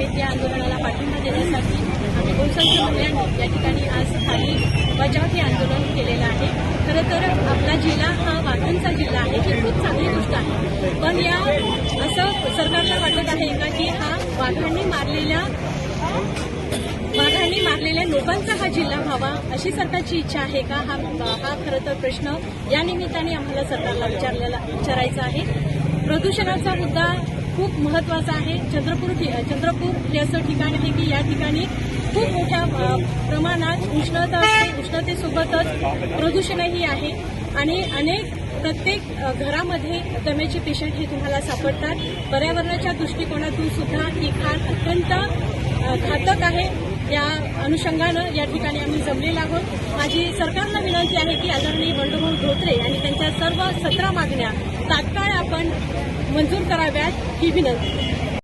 आहेत या आंदोलनाला पाठिंबा देण्यासाठी आम्ही बहुसंख्य महिलांनी या ठिकाणी आज खाली बचाव आंदोलन केलेलं आहे। खरं तर आपला जिल्हा हा वाघांचा जिल्हा आहे, ही खूप चांगली गोष्ट आहे। पण या असं सरकारला वाटत आहे का की हा वाघांनी मारलेल्या लोकांचा हा जिल्हा व्हावा, अशी सरकारची इच्छा आहे का? हा खरं तर प्रश्न या निमित्ताने आम्हाला सरकारला विचारायचा आहे। प्रदूषणाचा मुद्दा खूप महत्त्वाचा आहे। चंद्रपूर हे असं ठिकाण आहे की या ठिकाणी खूप मोठ्या प्रमाणात उष्णता असते, उष्णतेसोबतच प्रदूषणही आहे आणि प्रत्येक घरामध्ये दम्याचे पेशंट हे तुम्हाला सापडतात। पर्यावरणाच्या दृष्टिकोनातून सुद्धा ही खाण अत्यंत घातक आहे। या अनुषंगानं या ठिकाणी आम्ही जमलेलो आहोत। माझी सरकारला विनंती आहे की आदरणीय बंडूभाऊ धोत्रे आणि त्यांच्या सर्व 17 मागण्या तात्काळ आपण मंजूर कराव्यात ही विनंती।